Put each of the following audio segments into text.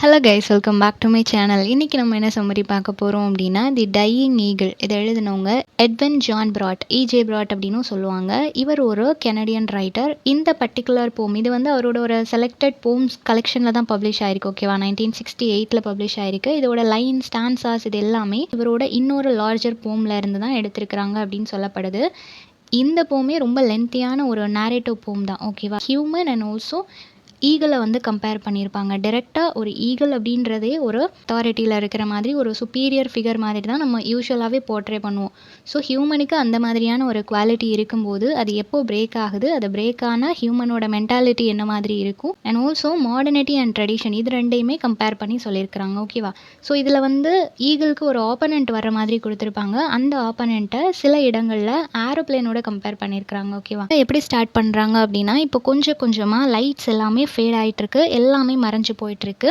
Hello guys, welcome back to my channel. இன்றைக்கி நம்ம என்ன சம்மரி பார்க்க போகிறோம் அப்படின்னா, தி டையிங் ஈகிள். இதை எழுதினவங்க எட்வின் ஜான் பிராட், இஜே பிராட் அப்படின்னு சொல்லுவாங்க. இவர் ஒரு கெனடியன் ரைட்டர். இந்த பர்டிகுலர் போம் இது வந்து அவரோட ஒரு செலக்டட் போம்ஸ் கலெக்ஷனில் தான் பப்ளிஷ் ஆயிருக்கு. ஓகேவா, 1968 பப்ளிஷ் ஆயிருக்கு. இதோட லைன், ஸ்டான்சாஸ் இது எல்லாமே இவரோட இன்னொரு லார்ஜர் போமில் இருந்து தான் எடுத்திருக்கிறாங்க அப்படின்னு சொல்லப்படுது. இந்த போமே ரொம்ப லென்த்தியான ஒரு நேரேட்டிவ் போம் தான். ஓகேவா, ஹியூமன் அண்ட் ஆல்சோ ஈகிளை வந்து கம்பேர் பண்ணியிருப்பாங்க. டைரெக்டாக ஒரு ஈகிள் அப்படின்றதே ஒரு அத்தாரிட்டியில் இருக்கிற மாதிரி, ஒரு சுப்பீரியர் ஃபிகர் மாதிரி தான் நம்ம யூஸ்வலாகவே போர்ட்ரே பண்ணுவோம். ஸோ ஹியூமனுக்கு அந்த மாதிரியான ஒரு குவாலிட்டி இருக்கும்போது அது எப்போ பிரேக் ஆகுது, அது பிரேக் ஆனால் ஹியூமனோட மென்டாலிட்டி என்ன மாதிரி இருக்கும், and also modernity and tradition இது ரெண்டையுமே கம்பேர் பண்ணி சொல்லியிருக்கிறாங்க. ஓகேவா, ஸோ இதில் வந்து ஈகிளுக்கு ஒரு ஆப்பனண்ட் வர மாதிரி கொடுத்துருப்பாங்க. அந்த ஆப்பனண்ட்டை சில இடங்களில் ஏரோப்ளேனோட கம்பேர் பண்ணியிருக்கிறாங்க. ஓகேவா, எப்படி ஸ்டார்ட் பண்ணுறாங்க அப்படின்னா, இப்போ கொஞ்சம் கொஞ்சமாக லைட்ஸ் எல்லாமே ஃபேட் ஆகிட்டுருக்கு, எல்லாமே மறைஞ்சு போயிட்டுருக்கு.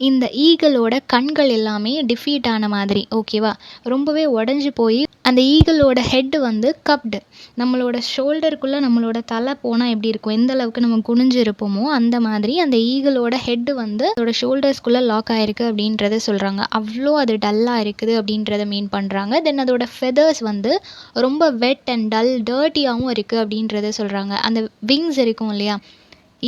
இந்த ஈகிளோட கண்கள் எல்லாமே டிஃபீட் ஆன மாதிரி. ஓகேவா, ரொம்பவே உடஞ்சி போய் அந்த ஈகிளோட ஹெட்டு வந்து கப்டு, நம்மளோட ஷோல்டருக்குள்ளே நம்மளோட தலை போனால் எப்படி இருக்கும், எந்த அளவுக்கு நம்ம குனிஞ்சு இருப்போமோ அந்த மாதிரி அந்த ஈகிளோட ஹெட்டு வந்து அதோட ஷோல்டர்ஸ்குள்ளே லாக் ஆகிருக்கு அப்படின்றத சொல்கிறாங்க. அவ்வளோ அது டல்லாக இருக்குது அப்படின்றத மீன் பண்ணுறாங்க. தென் அதோட ஃபெதர்ஸ் வந்து ரொம்ப வெட் அண்ட் டல் டர்ட்டியாகவும் இருக்குது அப்படின்றத சொல்கிறாங்க. அந்த விங்ஸ் இருக்கும் இல்லையா,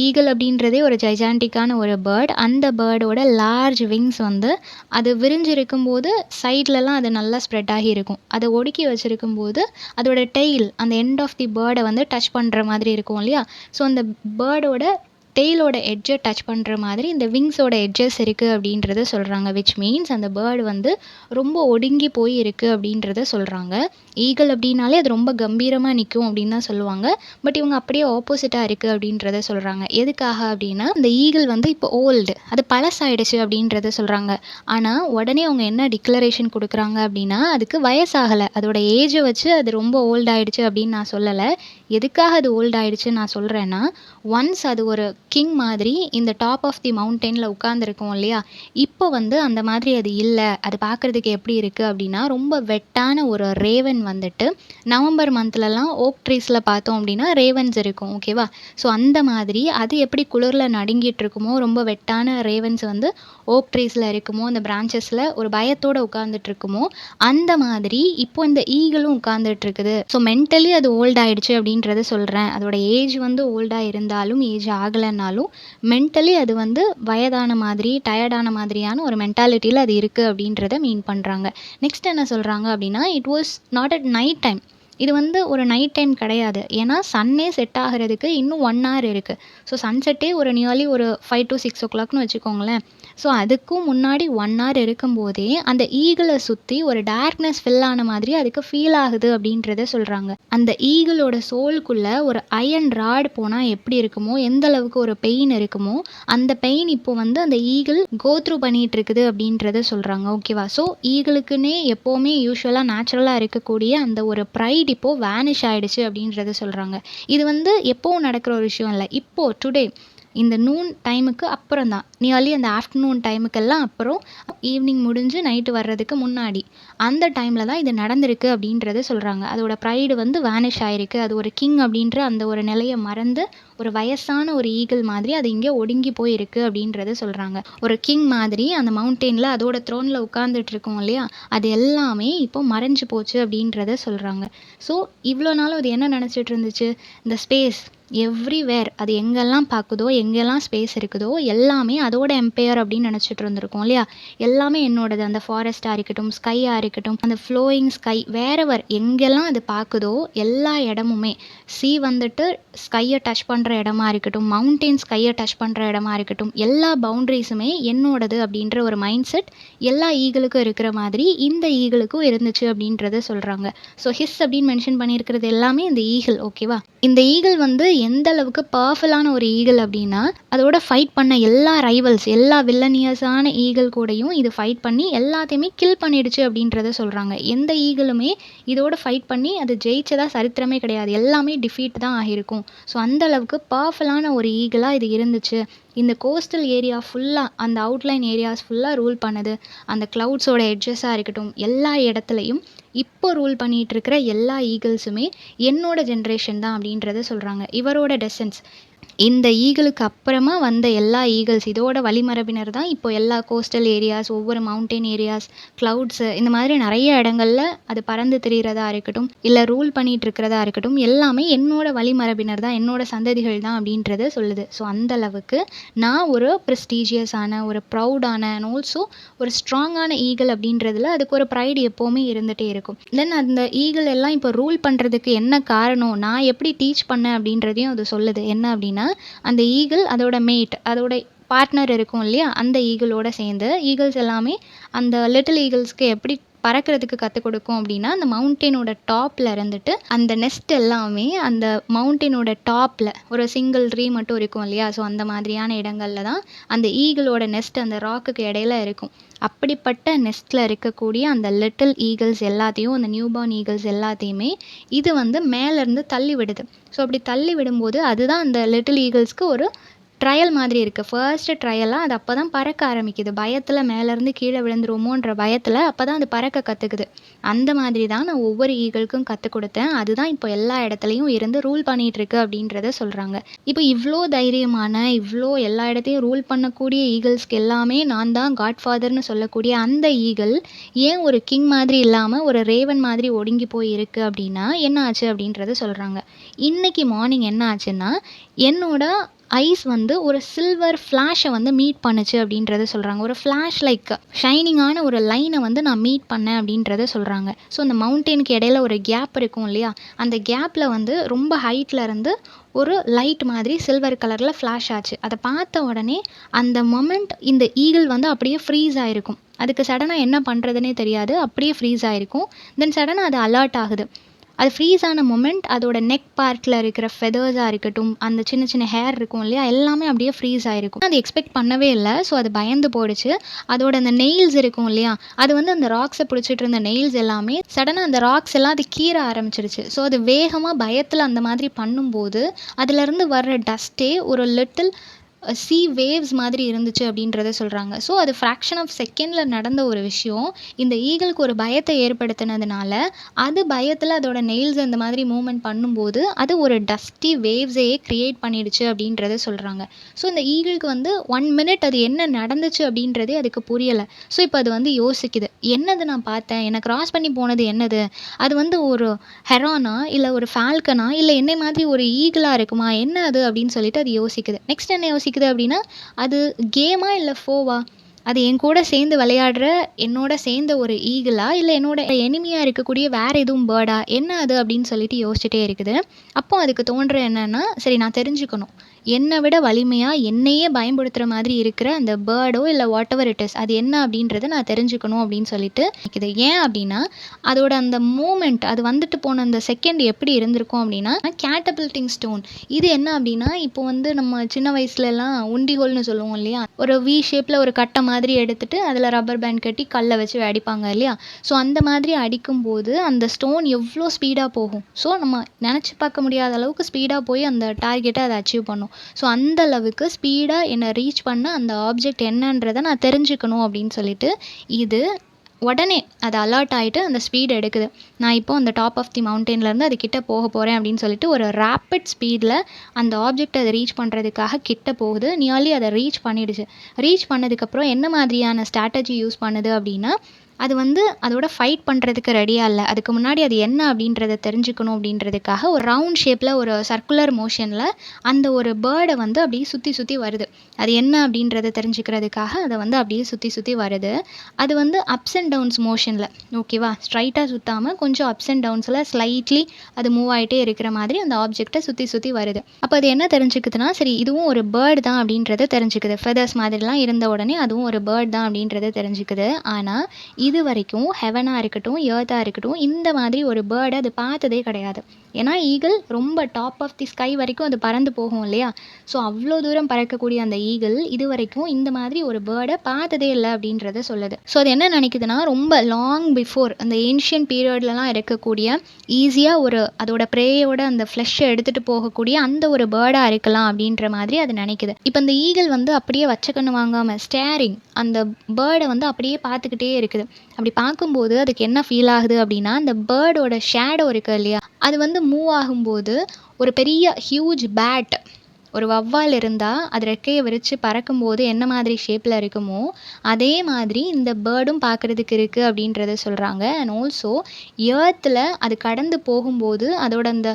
ஈகிள் அப்படின்றதே ஒரு ஜைஜாண்டிக்கான ஒரு பேர்ட். அந்த பேர்டோட லார்ஜ் விங்ஸ் வந்து அது விரிஞ்சிருக்கும் போது சைட்லலாம் அது நல்லா ஸ்ப்ரெட் ஆகி இருக்கும். அதை ஒடுக்கி வச்சுருக்கும் போது அதோட டெய்ல் அந்த எண்ட் ஆஃப் தி பேர்டை வந்து டச் பண்ணுற மாதிரி இருக்கும் இல்லையா. ஸோ அந்த பேர்டோட டெய்லோட எட்ஜை டச் பண்ணுற மாதிரி இந்த விங்ஸோட எட்ஜஸ் இருக்குது அப்படின்றத சொல்கிறாங்க. விச் மீன்ஸ் அந்த பேர்டு வந்து ரொம்ப ஒடுங்கி போய் இருக்குது அப்படின்றத சொல்கிறாங்க. ஈகிள் அப்படின்னாலே அது ரொம்ப கம்பீரமாக நிற்கும் அப்படின்னு தான் சொல்லுவாங்க. பட் இவங்க அப்படியே ஆப்போசிட்டாக இருக்குது அப்படின்றத சொல்கிறாங்க. எதுக்காக அப்படின்னா, இந்த ஈகிள் வந்து இப்போ ஓல்டு, அது பழசாயிடுச்சு அப்படின்றத சொல்கிறாங்க. ஆனால் உடனே அவங்க என்ன டிக்ளரேஷன் கொடுக்குறாங்க அப்படின்னா, அதுக்கு வயசாகலை, அதோட ஏஜை வச்சு அது ரொம்ப ஓல்ட் ஆயிடுச்சு அப்படின்னு நான் சொல்லலை. எதுக்காக அது ஓல்ட் ஆயிடுச்சுன்னு நான் சொல்கிறேன்னா, ஒன்ஸ் அது ஒரு கிங் மாதிரி இந்த டாப் ஆஃப் தி மவுண்டெயினில் உட்காந்துருக்கோம் இல்லையா, இப்போ வந்து அந்த மாதிரி அது இல்லை. அது பார்க்குறதுக்கு எப்படி இருக்குது அப்படின்னா, ரொம்ப வெட்டான ஒரு ரேவன் வந்துட்டு நவம்பர் மந்த்லலாம் ஓக் ட்ரீஸில் பார்த்தோம் அப்படின்னா ரேவன்ஸ் இருக்கும். ஓகேவா, ஸோ அந்த மாதிரி அது எப்படி குளிரில் நடுங்கிட்டு இருக்குமோ, ரொம்ப வெட்டான ரேவன்ஸ் வந்து ஓக் ட்ரீஸில் இருக்குமோ, அந்த பிரான்ச்சஸில் ஒரு பயத்தோடு உட்காந்துட்டு இருக்குமோ, அந்த மாதிரி இப்போ இந்த ஈகிளும் உட்காந்துட்டு இருக்குது. ஸோ மென்டலி அது ஓல்ட் ஆயிடுச்சு அப்படின்றத சொல்கிறேன். அதோட ஏஜ் வந்து ஓல்டாக இருந்தாலும், ஏஜ் ஆகலைன்னாலும் மென்டலி அது வந்து வயதான மாதிரி, டயர்டான மாதிரியான ஒரு மென்டாலிட்டியில் அது இருக்குது அப்படின்றத மீன் பண்ணுறாங்க. நெக்ஸ்ட் என்ன சொல்கிறாங்க அப்படின்னா, it was not at night time. இது வந்து ஒரு நைட் டைம் கிடையாது. ஏன்னா சன்னே செட் ஆகிறதுக்கு இன்னும் 1 hour இருக்குது. ஸோ சன்செட்டே ஒரு நியர்லி ஒரு 5 to 6 o'clockனு வச்சுக்கோங்களேன். ஸோ அதுக்கும் முன்னாடி 1 hour இருக்கும்போதே அந்த ஈகிளை சுற்றி ஒரு டார்க்னஸ் ஃபில் ஆன மாதிரி அதுக்கு ஃபீல் ஆகுது அப்படின்றத சொல்கிறாங்க. அந்த ஈகிளோட சோலுக்குள்ளே ஒரு அயன் ராட் போனால் எப்படி இருக்குமோ, எந்த அளவுக்கு ஒரு பெயின் இருக்குமோ, அந்த பெயின் இப்போ வந்து அந்த ஈகிள் கோ த்ரூ பண்ணிகிட்டு இருக்குது அப்படின்றத சொல்கிறாங்க. ஓகேவா, ஸோ ஈகிளுக்குன்னே எப்போவுமே யூஸ்வலாக நேச்சுரலாக இருக்கக்கூடிய அந்த ஒரு ப்ரைட் இப்போது வேனிஷ் ஆகிடுச்சு அப்படின்றத சொல்கிறாங்க. இது வந்து எப்போவும் நடக்கிற ஒரு விஷயம் இல்லை. இப்போது டுடே இந்த நூன் டைமுக்கு அப்புறம் தான், நியர்லி அந்த ஆஃப்டர்நூன் டைமுக்கெல்லாம் அப்புறம், ஈவினிங் முடிஞ்சு நைட்டு வர்றதுக்கு முன்னாடி அந்த டைமில் தான் இது நடந்திருக்கு அப்படின்றத சொல்கிறாங்க. அதோட ப்ரைடு வந்து வேனிஷ் ஆகிருக்கு. அது ஒரு கிங் அப்படின்ற அந்த ஒரு நிலையை மறந்து ஒரு வயசான ஒரு ஈகிள் மாதிரி அது இங்கே ஒடுங்கி போயிருக்கு அப்படின்றத சொல்கிறாங்க. ஒரு கிங் மாதிரி அந்த மவுண்டெயினில் அதோட த்ரோனில் உட்காந்துட்டு இருக்கோம் இல்லையா, அது எல்லாமே இப்போ மறைஞ்சு போச்சு அப்படின்றத சொல்கிறாங்க. ஸோ இவ்வளோ நாளும் அது என்ன நினச்சிட்டு இருந்துச்சு, இந்த ஸ்பேஸ் எவ்ரிவேர், அது எங்கெல்லாம் பார்க்குதோ, எங்கெல்லாம் ஸ்பேஸ் இருக்குதோ எல்லாமே அதோட எம்பையர் அப்படின்னு நினச்சிட்டு இருந்திருக்கோம் இல்லையா. எல்லாமே என்னோடது, அந்த ஃபாரஸ்ட்டாக இருக்கட்டும், ஸ்கையாக இருக்கட்டும், அந்த ஃப்ளோயிங் ஸ்கை, வேறவர் எங்கெல்லாம் அது பார்க்குதோ எல்லா இடமுமே, வந்துட்டு ஸ்கையை டச் பண்ணுற இடமா இருக்கட்டும், மவுண்டெயின் ஸ்கையை டச் பண்ணுற இடமா இருக்கட்டும், எல்லா பவுண்ட்ரிஸுமே என்னோடது அப்படின்ற ஒரு மைண்ட் செட் எல்லா ஈகிளுக்கும் இருக்கிற மாதிரி இந்த ஈகிளுக்கும் இருந்துச்சு அப்படின்றத சொல்கிறாங்க. ஸோ ஹிஸ் அப்படின்னு மென்ஷன் பண்ணியிருக்கிறது எல்லாமே இந்த ஈகிள். ஓகேவா, இந்த ஈகிள் வந்து எந்த அளவுக்கு பவர்ஃபுல்லான ஒரு ஈகிள் அப்படின்னா, அதோட ஃபைட் பண்ண எல்லா ரைவல்ஸ், எல்லா வில்லனியஸான ஈகிள் கூடயும் இது ஃபைட் பண்ணி எல்லாத்தையுமே கில் பண்ணிடுச்சு அப்படின்றத சொல்கிறாங்க. எந்த ஈகிளுமே இதோட ஃபைட் பண்ணி அது ஜெயிச்சதா சரித்திரமே கிடையாது. எல்லாமே டிஃபீட் தான் ஆகியிருக்கும். ஸோ அந்த அளவுக்கு பவர்ஃபுல்லான ஒரு ஈகிளாக இது இருந்துச்சு. இந்த கோஸ்டல் ஏரியா ஃபுல்லாக, அந்த அவுட்லைன் ஏரியாஸ் ஃபுல்லாக ரூல் பண்ணுது. அந்த க்ளவுட்ஸோட எட்ஜஸாக இருக்கட்டும், எல்லா இடத்துலையும் இப்போ ரூல் பண்ணிகிட்டு இருக்கிற எல்லா ஈகிள்ஸுமே என்னோட ஜென்ரேஷன் தான் அப்படின்றத சொல்கிறாங்க. இவரோட டெசன்ஸ் இந்த ஈகிளுக்கு அப்புறமா வந்த எல்லா ஈகிள்ஸ் இதோட வழிமரபினர் தான் இப்போ எல்லா கோஸ்டல் ஏரியாஸ், ஒவ்வொரு மவுண்டன் ஏரியாஸ், கிளவுட்ஸு இந்த மாதிரி நிறைய இடங்கள்ல அது பறந்து திரியிறதா இருக்கட்டும், இல்லை ரூல் பண்ணிட்டு இருக்கிறதா இருக்கட்டும், எல்லாமே என்னோட வழிமரபினர் தான், என்னோட சந்ததிகள் தான் அப்படின்றத சொல்லுது. ஸோ அந்த அளவுக்கு நான் ஒரு ப்ரெஸ்டீஜியஸான, ஒரு ப்ரௌடான அண்ட் ஆல்சோ ஒரு ஸ்ட்ராங்கான ஈகிள் அப்படின்றதுல அதுக்கு ஒரு ப்ரைடு எப்போவுமே இருந்துகிட்டே இருக்கும். தென் அந்த ஈகிள் எல்லாம் இப்போ ரூல் பண்ணுறதுக்கு என்ன காரணம், நான் எப்படி டீச் பண்ணேன் அப்படின்றதையும் அது சொல்லுது. என்ன அப்படின்னா, அந்த ஈகிள் அதோட மேட், அதோட பார்ட்னர் இருக்கும் இல்லையா, அந்த ஈகிளோட சேர்ந்து ஈகிள்ஸ் எல்லாமே அந்த லிட்டில் ஈகிள்ஸ்க்கு எப்படி பறக்கிறதுக்கு கற்றுக் கொடுக்கும் அப்படின்னா, அந்த மவுண்டனோட டாப்பில் இருந்துட்டு அந்த நெஸ்ட் எல்லாமே அந்த மவுண்டனோட டாப்பில் ஒரு சிங்கிள் ட்ரீ மட்டும் இருக்கும் இல்லையா, ஸோ அந்த மாதிரியான இடங்கள்ல தான் அந்த ஈகிளோட நெஸ்ட் அந்த ராக்குக்கு இடையில இருக்கும். அப்படிப்பட்ட நெஸ்ட்டில் இருக்கக்கூடிய அந்த லிட்டில் ஈகிள்ஸ் எல்லாத்தையும், அந்த நியூபார்ன் ஈகிள்ஸ் எல்லாத்தையுமே இது வந்து மேலேருந்து தள்ளி விடுது. ஸோ அப்படி தள்ளி விடும்போது அதுதான் அந்த லிட்டில் ஈகிள்ஸ்க்கு ஒரு ட்ரையல் மாதிரி இருக்குது. ஃபர்ஸ்ட்டு ட்ரையலாக அது அப்போ தான் பறக்க ஆரம்பிக்குது. பயத்தில் மேலேருந்து கீழே விழுந்துருமோன்ற பயத்தில் அப்போ தான் அது பறக்க கற்றுக்குது. அந்த மாதிரி தான் நான் ஒவ்வொரு ஈகிளுக்கும் கற்றுக் கொடுத்தேன். அதுதான் இப்போ எல்லா இடத்துலையும் இருந்து ரூல் பண்ணிகிட்ருக்கு அப்படின்றத சொல்கிறாங்க. இப்போ இவ்வளோ தைரியமான, இவ்வளோ எல்லா இடத்தையும் ரூல் பண்ணக்கூடிய ஈகிள்ஸ்க்கு எல்லாமே நான் தான் காட்ஃபாதர்னு சொல்லக்கூடிய அந்த ஈகிள் ஏன் ஒரு கிங் மாதிரி இல்லாமல் ஒரு ரேவன் மாதிரி ஒடுங்கி போய் இருக்குது அப்படின்னா என்ன ஆச்சு அப்படின்றத சொல்கிறாங்க. இன்றைக்கி மார்னிங் என்ன ஆச்சுன்னா, என்னோட ஐஸ் வந்து ஒரு சில்வர் ஃப்ளாஷை வந்து மீட் பண்ணுச்சு அப்படின்றத சொல்கிறாங்க. ஒரு ஃப்ளாஷ் லைக் ஷைனிங்கான ஒரு லைனை வந்து நான் மீட் பண்ணேன் அப்படின்றத சொல்கிறாங்க. ஸோ அந்த மவுண்டனுக்கு இடையில ஒரு கேப் இருக்கும் இல்லையா, அந்த கேப்பில் வந்து ரொம்ப ஹைட்டில் இருந்து ஒரு லைட் மாதிரி சில்வர் கலரில் ஃப்ளாஷ் ஆச்சு. அதை பார்த்த உடனே அந்த மொமெண்ட் இந்த ஈகிள் வந்து அப்படியே ஃப்ரீஸ் ஆகிருக்கும். அதுக்கு சடனாக என்ன பண்ணுறதுனே தெரியாது, அப்படியே ஃப்ரீஸ் ஆகிருக்கும். தென் சடனாக அது அலர்ட் ஆகுது. அது ஃப்ரீஸ் ஆன மொமெண்ட் அதோட நெக் பார்ட்டில் இருக்கிற ஃபெதர்ஸாக இருக்கட்டும், அந்த சின்ன சின்ன ஹேர் இருக்கும் இல்லையா, எல்லாமே அப்படியே ஃப்ரீஸ் ஆகிருக்கும். அது எக்ஸ்பெக்ட் பண்ணவே இல்லை. ஸோ அது பயந்து போயிடுச்சு. அதோட அந்த நெயில்ஸ் இருக்கும் இல்லையா, அது வந்து அந்த ராக்ஸை பிடிச்சிட்டு இருந்த நெயில்ஸ் எல்லாமே சடனாக அந்த ராக்ஸ் எல்லாம் அது கீற ஆரம்பிச்சிருச்சு. ஸோ அது வேகமாக பயத்தில் அந்த மாதிரி பண்ணும்போது அதுலேருந்து வர்ற டஸ்ட்டே ஒரு லிட்டில் சீ வேவ்ஸ் மாதிரி இருந்துச்சு அப்படின்றத சொல்கிறாங்க. ஸோ அது ஃப்ராக்ஷன் ஆஃப் செகண்டில் நடந்த ஒரு விஷயம். இந்த ஈகிளுக்கு ஒரு பயத்தை ஏற்படுத்தினதுனால அது பயத்தில் அதோட நெயில்ஸ் அந்த மாதிரி மூவ்மெண்ட் பண்ணும்போது அது ஒரு டஸ்டி வேவ்ஸையே க்ரியேட் பண்ணிடுச்சு அப்படின்றத சொல்கிறாங்க. ஸோ இந்த ஈகிளுக்கு வந்து 1 மினிட் அது என்ன நடந்துச்சு அப்படின்றதே அதுக்கு புரியலை. ஸோ இப்போ அது வந்து யோசிக்குது, என்னது நான் பார்த்தேன், என்னை கிராஸ் பண்ணி போனது என்னது, அது வந்து ஒரு ஹெரானா இல்லை ஒரு ஃபால்கனா இல்லை என்னை மாதிரி ஒரு ஈகிளாக இருக்குமா, என்ன அது அப்படின்னு சொல்லிட்டு அது யோசிக்குது. நெக்ஸ்ட் என்ன யோசிக்குது அப்படின்னா, அது கேமா இல்லை ஃபோவா, அது என் கூட சேர்ந்து விளையாடுற என்னோட சேர்ந்த ஒரு ஈகிளா இல்லை என்னோட எனிமியாக இருக்கக்கூடிய வேறு எதுவும் பேர்டா, என்ன அது அப்படின்னு சொல்லிட்டு யோசிச்சுட்டே இருக்குது. அப்போ அதுக்கு தோன்ற என்னன்னா, சரி நான் தெரிஞ்சுக்கணும், என்னை விட வலிமையாக என்னையே பயன்படுத்துகிற மாதிரி இருக்கிற அந்த பேர்டோ இல்லை வாட் எவர் இட் இஸ் அது என்ன அப்படின்றத நான் தெரிஞ்சுக்கணும் அப்படின்னு சொல்லிட்டு இது ஏன் அப்படின்னா, அதோட அந்த மூமெண்ட் அது வந்துட்டு போன அந்த செகண்ட் எப்படி இருந்திருக்கும் அப்படின்னா, கேட்டபில்டிங் ஸ்டோன். இது என்ன அப்படின்னா, இப்போ வந்து நம்ம சின்ன வயசுலலாம் உண்டிகோல்னு சொல்லுவோம் இல்லையா, ஒரு வி ஷேப்பில் ஒரு கட்டை மாதிரி எடுத்துட்டு அதில் ரப்பர் பேண்ட் கட்டி கல்லை வச்சு அடிப்பாங்க இல்லையா. ஸோ அந்த மாதிரி அடிக்கும்போது அந்த ஸ்டோன் எவ்வளோ ஸ்பீடாக போகும். ஸோ நம்ம நினச்சி பார்க்க முடியாத அளவுக்கு ஸ்பீடாக போய் அந்த டார்கெட்டை அதை அச்சீவ் பண்ணும். ஸோ அந்த அளவுக்கு ஸ்பீடாக என்னை ரீச் பண்ண அந்த ஆப்ஜெக்ட் என்னன்றதை நான் தெரிஞ்சுக்கணும் அப்படின்னு சொல்லிட்டு இது உடனே அது அலர்ட் ஆகிட்டு அந்த ஸ்பீடு எடுக்குது. நான் இப்போ அந்த டாப் ஆஃப் தி மவுண்டன்லேருந்து அது கிட்ட போக போகிறேன் அப்படின்னு சொல்லிட்டு ஒரு ரேப்பிட் ஸ்பீடில் அந்த ஆப்ஜெக்ட் அதை ரீச் பண்ணுறதுக்காக கிட்ட போகுது. நியர்லி அதை ரீச் பண்ணிடுச்சு. ரீச் பண்ணதுக்கப்புறம் என்ன மாதிரியான ஸ்ட்ராட்டஜி யூஸ் பண்ணுது அப்படின்னா, அது வந்து அதோட ஃபைட் பண்ணுறதுக்கு ரெடியாக இல்லை. அதுக்கு முன்னாடி அது என்ன அப்படின்றத தெரிஞ்சுக்கணும் அப்படின்றதுக்காக ஒரு ரவுண்ட் ஷேப்பில் ஒரு சர்க்குலர் மோஷனில் அந்த ஒரு பேர்டை வந்து அப்படியே சுற்றி சுற்றி வருது. அது என்ன அப்படின்றத தெரிஞ்சுக்கிறதுக்காக அதை வந்து அப்படியே சுற்றி சுற்றி வருது. அது வந்து அப்ஸ் அண்ட் டவுன்ஸ் மோஷனில், ஓகேவா, ஸ்ட்ரைட்டாக சுற்றாமல் கொஞ்சம் அப்ஸ் அண்ட் டவுன்ஸில் ஸ்லைட்லி அது மூவ் ஆகிட்டே இருக்கிற மாதிரி அந்த ஆப்ஜெக்டை சுற்றி சுற்றி வருது. அப்போ அது என்ன தெரிஞ்சுக்குதுன்னா, சரி இதுவும் ஒரு பேர்டு தான் அப்படின்றத தெரிஞ்சுக்குது. ஃபெதர்ஸ் மாதிரிலாம் இருந்த உடனே அதுவும் ஒரு பேர்ட் தான் அப்படின்றத தெரிஞ்சுக்குது. ஆனால் இது வரைக்கும் ஹெவனாக இருக்கட்டும், எர்த்தாக இருக்கட்டும், இந்த மாதிரி ஒரு பேர்டை அது பார்த்ததே கிடையாது. ஏன்னா ஈகிள் ரொம்ப டாப் ஆஃப் தி ஸ்கை வரைக்கும் அது பறந்து போகும் இல்லையா. ஸோ அவ்வளோ தூரம் பறக்கக்கூடிய அந்த ஈகிள் இது வரைக்கும் இந்த மாதிரி ஒரு பேர்டை பார்த்ததே இல்லை அப்படின்றத சொல்லுது. ஸோ அது என்ன நினைக்குதுன்னா, ரொம்ப லாங் பிஃபோர் அந்த ஏன்ஷியன் பீரியட்லலாம் இருக்கக்கூடிய ஈஸியாக ஒரு அதோட ப்ரேயோட அந்த ஃப்ளெஷ்ஷை எடுத்துகிட்டு போகக்கூடிய அந்த ஒரு பேர்டாக இருக்கலாம் அப்படின்ற மாதிரி அது நினைக்குது. இப்போ அந்த ஈகிள் வந்து அப்படியே வச்ச கண்ணு வாங்காமல் ஸ்டேரிங் அந்த பேர்டை வந்து அப்படியே பார்த்துக்கிட்டே இருக்குது. அப்படி பார்க்கும்போது அதுக்கு என்ன ஃபீல் ஆகுது அப்படின்னா, அந்த பேர்டோட ஷேடோ இருக்குது இல்லையா, அது வந்து மூவ் ஆகும்போது ஒரு பெரிய ஹியூஜ் பேட் ஒரு வௌவால் இருந்தால் அது ரெக்கையை விரித்து பறக்கும்போது என்ன மாதிரி ஷேப்பில் இருக்குமோ அதே மாதிரி இந்த பேர்டும் பார்க்குறதுக்கு இருக்குது அப்படின்றத சொல்கிறாங்க. அண்ட் ஆல்சோ எர்த்தில் அது கடந்து போகும்போது அதோட அந்த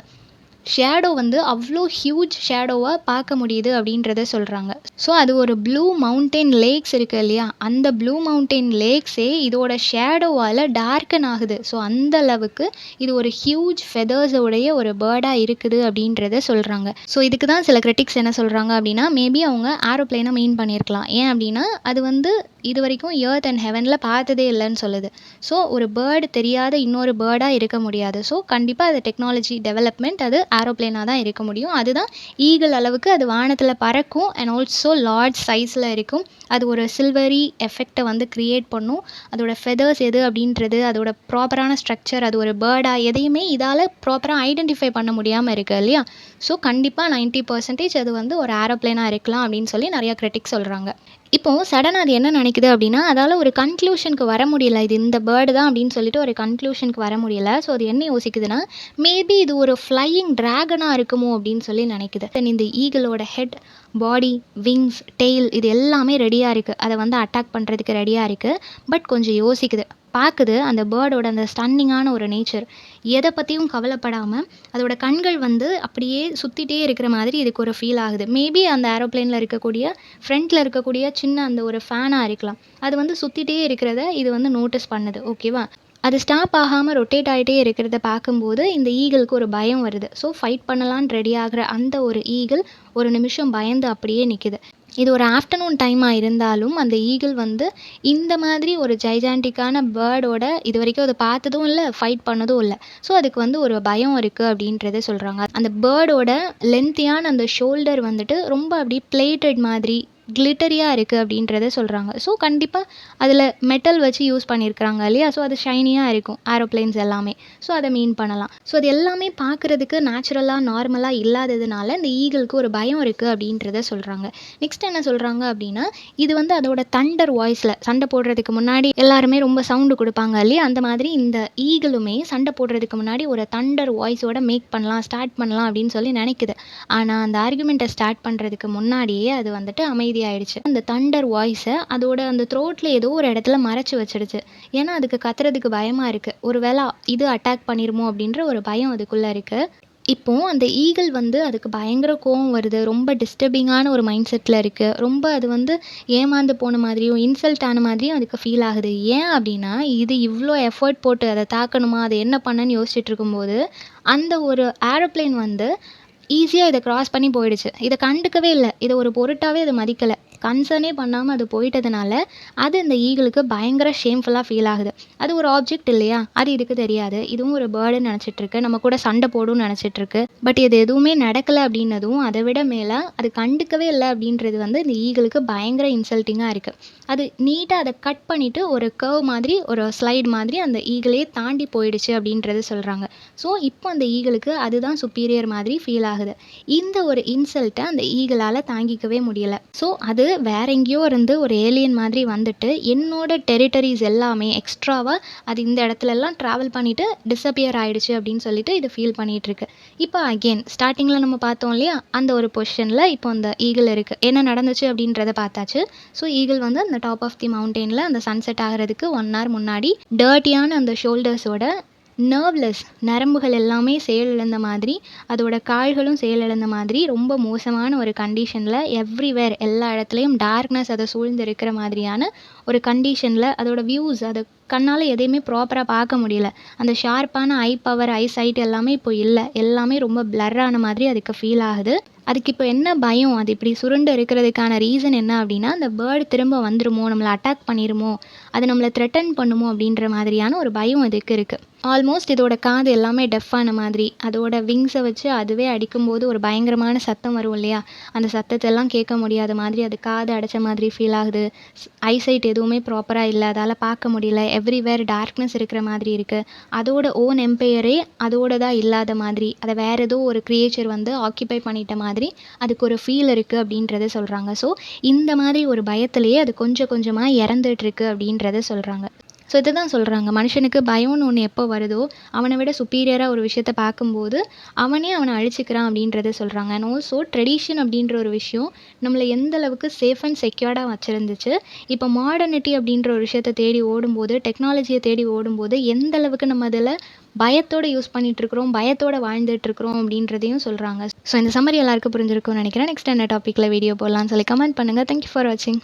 ஷேடோ வந்து அவ்வளோ ஹியூஜ் ஷேடோவாக பார்க்க முடியுது அப்படின்றத சொல்கிறாங்க. ஸோ அது ஒரு ப்ளூ மவுண்டெயின் லேக்ஸ் இருக்குது இல்லையா, அந்த ப்ளூ மவுண்டெயின் லேக்ஸே இதோட ஷேடோவால் டார்க்கன் ஆகுது. ஸோ அந்த அளவுக்கு இது ஒரு ஹியூஜ் ஃபெதர்ஸோடைய ஒரு பேர்டாக இருக்குது அப்படின்றத சொல்கிறாங்க. ஸோ இதுக்கு தான் சில கிரிட்டிக்ஸ் என்ன சொல்கிறாங்க அப்படின்னா, மேபி அவங்க ஏரோப்ளேனை மீன் பண்ணியிருக்கலாம். ஏன் அப்படின்னா அது வந்து இது வரைக்கும் எர்த் அண்ட் ஹெவனில் பார்த்ததே இல்லைன்னு சொல்லுது. ஸோ ஒரு பேர்டு தெரியாத இன்னொரு பேர்டாக இருக்க முடியாது. ஸோ கண்டிப்பாக அது டெக்னாலஜி டெவலப்மெண்ட், அது ஏரோப்ளேனாக தான் இருக்க முடியும். அதுதான் ஈகிள் அளவுக்கு அது வானத்தில் பறக்கும் அண்ட் ஆல்சோ லார்ஜ் சைஸில் இருக்கும். அது ஒரு சில்வரி எஃபெக்டை வந்து க்ரியேட் பண்ணும். அதோட ஃபெதர்ஸ் எது அப்படின்றது, அதோட ப்ராப்பரான ஸ்ட்ரக்சர், அது ஒரு பேர்டாக எதையுமே இதால் ப்ராப்பராக ஐடென்டிஃபை பண்ண முடியாமல் இருக்குது இல்லையா. ஸோ கண்டிப்பாக 90% அது வந்து ஒரு ஏரோப்ளேனாக இருக்கலாம் அப்படின்னு சொல்லி நிறையா கிரிட்டிக்ஸ் சொல்கிறாங்க. இப்போது சடனாக அது என்ன நினைக்குது அப்படின்னா, அதால் ஒரு கன்க்ளூஷனுக்கு வர முடியல, இது இந்த பேர்டு தான் அப்படின்னு சொல்லிட்டு ஒரு கன்க்ளூஷனுக்கு வர முடியல. ஸோ அது என்ன யோசிக்குதுன்னா, மேபி இது ஒரு ஃப்ளையிங் ட்ராகனாக இருக்குமோ அப்படின்னு சொல்லி நினைக்குது. தென் இந்த ஈகிளோட ஹெட், பாடி, விங்ஸ், டெயில் இது எல்லாமே ரெடியாக இருக்குது, அதை வந்து அட்டாக் பண்ணுறதுக்கு ரெடியாக இருக்குது. பட் கொஞ்சம் யோசிக்குது, பார்க்குது அந்த பேர்டோட அந்த ஸ்டன்னிங்கான ஒரு நேச்சர், எதை பற்றியும் கவலைப்படாமல் அதோட கண்கள் வந்து அப்படியே சுற்றிட்டே இருக்கிற மாதிரி இதுக்கு ஒரு ஃபீல் ஆகுது. மேபி அந்த ஏரோப்ளேனில் இருக்கக்கூடிய ஃப்ரண்ட்டில் இருக்கக்கூடிய சின்ன அந்த ஒரு ஃபேனாக இருக்கலாம், அது வந்து சுற்றிட்டே இருக்கிறத இது வந்து நோட்டீஸ் பண்ணுது. ஓகேவா, அது ஸ்டாப் ஆகாமல் ரொட்டேட் ஆகிட்டே இருக்கிறத பார்க்கும்போது இந்த ஈகிளுக்கு ஒரு பயம் வருது. ஸோ ஃபைட் பண்ணலான்னு ரெடி ஆகிற அந்த ஒரு ஈகிள் ஒரு நிமிஷம் பயந்து அப்படியே நிற்கிது. இது ஒரு ஆஃப்டர்நூன் டைமாக இருந்தாலும் அந்த ஈகிள் வந்து இந்த மாதிரி ஒரு ஜைஜாண்டிக்கான பேர்டோட இது வரைக்கும் அதை பார்த்ததும் இல்லை, ஃபைட் பண்ணதும் இல்லை. ஸோ அதுக்கு வந்து ஒரு பயம் இருக்குது அப்படின்றத சொல்கிறாங்க. அந்த பேர்டோட லென்த்தியான அந்த ஷோல்டர் வந்துட்டு ரொம்ப அப்படி பிளேட்டட் மாதிரி கிளிட்டரியாக இருக்குது அப்படின்றத சொல்கிறாங்க. ஸோ கண்டிப்பாக அதில் மெட்டல் வச்சு யூஸ் பண்ணியிருக்கிறாங்க இல்லையா, ஸோ அது ஷைனியாக இருக்கும் ஏரோப்ளேன்ஸ் எல்லாமே. ஸோ அதை மீன் பண்ணலாம். ஸோ அது எல்லாமே பார்க்குறதுக்கு நேச்சுரலாக நார்மலாக இல்லாததுனால இந்த ஈகிளுக்கு ஒரு பயம் இருக்குது அப்படின்றத சொல்கிறாங்க. நெக்ஸ்ட் என்ன சொல்கிறாங்க அப்படின்னா, இது வந்து அதோட தண்டர் வாய்ஸில் சண்டை போடுறதுக்கு முன்னாடி எல்லாருமே ரொம்ப சவுண்டு கொடுப்பாங்க இல்லையா, அந்த மாதிரி இந்த ஈகிளுமே சண்டை போடுறதுக்கு முன்னாடி ஒரு தண்டர் வாய்ஸோட ஸ்டார்ட் பண்ணலாம் அப்படின்னு சொல்லி நினைக்குது. ஆனால் அந்த ஆர்குமெண்ட்டை ஸ்டார்ட் பண்ணுறதுக்கு முன்னாடியே அது வந்துட்டு ஆயிடுச்சு. அந்த தண்டர் வாய்ஸை அதோட அந்த த்ரோட்டில் ஏதோ ஒரு இடத்துல மறைச்சு வச்சிடுச்சு. ஏன்னா அதுக்கு கத்துறதுக்கு பயமாக இருக்குது, ஒருவேளை இது அட்டாக் பண்ணிருமோ அப்படின்ற ஒரு பயம் அதுக்குள்ளே இருக்குது. இப்போது அந்த ஈகிள் வந்து அதுக்கு பயங்கர கோவம் வருது, ரொம்ப டிஸ்டர்பிங்கான ஒரு மைண்ட் செட்டில் இருக்குது, ரொம்ப அது வந்து ஏமாந்து போன மாதிரியும் இன்சல்ட் ஆன மாதிரியும் அதுக்கு ஃபீல் ஆகுது. ஏன் அப்படின்னா இது இவ்வளோ எஃபர்ட் போட்டு அதை தாக்கணுமா, அதை என்ன பண்ணன்னு யோசிச்சுட்டு இருக்கும்போது அந்த ஒரு ஏரோப்ளேன் வந்து ஈஸியாக இதை க்ராஸ் பண்ணி போயிடுச்சு. இதை கண்டுக்கவே இல்லை, இதை ஒரு பொருட்டாகவே அதை மதிக்கலை, கன்சர்னே பண்ணாமல் அது போயிட்டதுனால அது இந்த ஈகிளுக்கு பயங்கர ஷேம்ஃபுல்லாக ஃபீல் ஆகுது. அது ஒரு ஆப்ஜெக்ட் இல்லையா, அது இதுக்கு தெரியாது, இதுவும் ஒரு பேர்டுன்னு நினச்சிட்ருக்கு, நம்ம கூட சண்டை போடும்னு நினச்சிட்ருக்கு. பட் இது எதுவுமே நடக்கலை அப்படின்னதும் அதை விட மேலே அது கண்டுக்கவே இல்லை அப்படின்றது வந்து இந்த ஈகிளுக்கு பயங்கர இன்சல்ட்டிங்காக இருக்குது. அது நீட்டாக அதை கட் பண்ணிவிட்டு ஒரு கர்வ் மாதிரி ஒரு ஸ்லைடு மாதிரி அந்த ஈகிளே தாண்டி போயிடுச்சு அப்படின்றது சொல்கிறாங்க. ஸோ இப்போ அந்த ஈகிளுக்கு அதுதான் சுப்பீரியர் மாதிரி ஃபீல் ஆகுது. இந்த ஒரு இன்சல்ட்டை அந்த ஈகிளால் தாங்கிக்கவே முடியலை. ஸோ அது வேற எங்கேயோ இருந்து ஒரு ஏலியன் மாதிரி வந்துட்டு என்னோட டெரிட்டரிஸ் எல்லாமே எக்ஸ்ட்ராவாக அது இந்த இடத்துலலாம் ட்ராவல் பண்ணிவிட்டு டிஸப்பியர் ஆகிடுச்சு அப்படின்னு சொல்லிட்டு இது ஃபீல் பண்ணிகிட்ருக்கு. இப்போ அகெயின் ஸ்டார்டிங்கில் நம்ம பார்த்தோம் இல்லையா, அந்த ஒரு பொசிஷனில் இப்போ அந்த ஈகிள் இருக்குது. என்ன நடந்துச்சு அப்படின்றத பார்த்தாச்சு. ஸோ ஈகிள் வந்து அந்த டாப் ஆஃப் தி மவுண்டெயினில் அந்த சன்செட் ஆகிறதுக்கு 1 hour முன்னாடி டர்ட்டியான அந்த ஷோல்டர்ஸோட நர்வ்லெஸ் நரம்புகள் எல்லாமே செயலிழந்த மாதிரி, அதோட கால்களும் செயலிழந்த மாதிரி ரொம்ப மோசமான ஒரு கண்டிஷனில் எவ்ரிவேர் எல்லா இடத்துலையும் டார்க்னஸ் அதை சூழ்ந்து இருக்கிற மாதிரியான ஒரு கண்டிஷனில் அதோட வியூஸ் அதை கண்ணால் எதையுமே ப்ராப்பராக பார்க்க முடியல. அந்த ஷார்ப்பான ஐ பவர், ஐ சைட் எல்லாமே இப்போ இல்லை, எல்லாமே ரொம்ப பிளர்ரான மாதிரி அதுக்கு ஃபீல் ஆகுது. அதுக்கு இப்போ என்ன பயம், அது இப்படி சுருண்டு இருக்கிறதுக்கான ரீசன் என்ன அப்படின்னா, அந்த பேர்டு திரும்ப வந்துருமோ, நம்மளை அட்டாக் பண்ணிடுமோ, அது நம்மளை த்ரெட்டன் பண்ணுமோ அப்படின்ற மாதிரியான ஒரு பயம் அதுக்கு இருக்குது. ஆல்மோஸ்ட் இதோட காது எல்லாமே டெஃப்பான மாதிரி, அதோட விங்ஸை வச்சு அதுவே அடிக்கும்போது ஒரு பயங்கரமான சத்தம் வரும் இல்லையா, அந்த சத்தத்தெல்லாம் கேட்க முடியாத மாதிரி அது காது அடைச்ச மாதிரி ஃபீல் ஆகுது. ஐசைட் எதுவுமே ப்ராப்பராக இல்லை, அதால் பார்க்க முடியல, எவ்ரிவேர் டார்க்னஸ் இருக்கிற மாதிரி இருக்குது. அதோட ஓன் எம்பையரே அதோடதாக இல்லாத மாதிரி, அதை வேறு ஏதோ ஒரு கிரியேச்சர் வந்து ஆக்கியபை பண்ணிட்ட மாதிரி அதுக்கு ஒரு ஃபீல் இருக்குது அப்படின்றத சொல்கிறாங்க. ஸோ இந்த மாதிரி ஒரு பயத்திலேயே அது கொஞ்சம் கொஞ்சமாக இறந்துட்டுருக்கு அப்படின்றத சொல்கிறாங்க. ஸோ இத தான் சொல்றாங்க. மனுஷனுக்கு பயம்னு ஒண்ணு எப்போ வருதோ, அவன விட சுப்பீரியரா ஒரு விஷயத்த பார்க்கும்போது, அவனே அவன அழிச்சுக்கிறான் அப்படின்றத சொல்றாங்க. அண்ட் ஆல்சோ ட்ரெடிஷன் அப்படின்ற ஒரு விஷயம் நம்மள எந்த அளவுக்கு சேஃப் அண்ட் செக்யூர்டா வச்சிருந்துச்சு. இப்போ மாடர்னிட்டி அப்படின்ற ஒரு விஷயத்த தேடி ஓடும்போது, டெக்னாலஜிய தேடி ஓடும்போது, எந்த அளவுக்கு நம்ம அதில பயத்தோட யூஸ் பண்ணிட்டுருக்கிறோம், பயத்தோட வாழ்ந்துட்டுருக்கிறோம் அப்படின்றதையும் சொல்றாங்க. ஸோ இந்த சம்மரி எல்லாருக்கும் புரிஞ்சிருக்கும்னு நெனைக்கிறேன். நெக்ஸ்ட் என்ன டாபிக்ல வீடியோ போடலாம்னு சொல்லி கமெண்ட் பண்ணுங்க. தேங்க் யூ ஃபார் வாட்சிங்.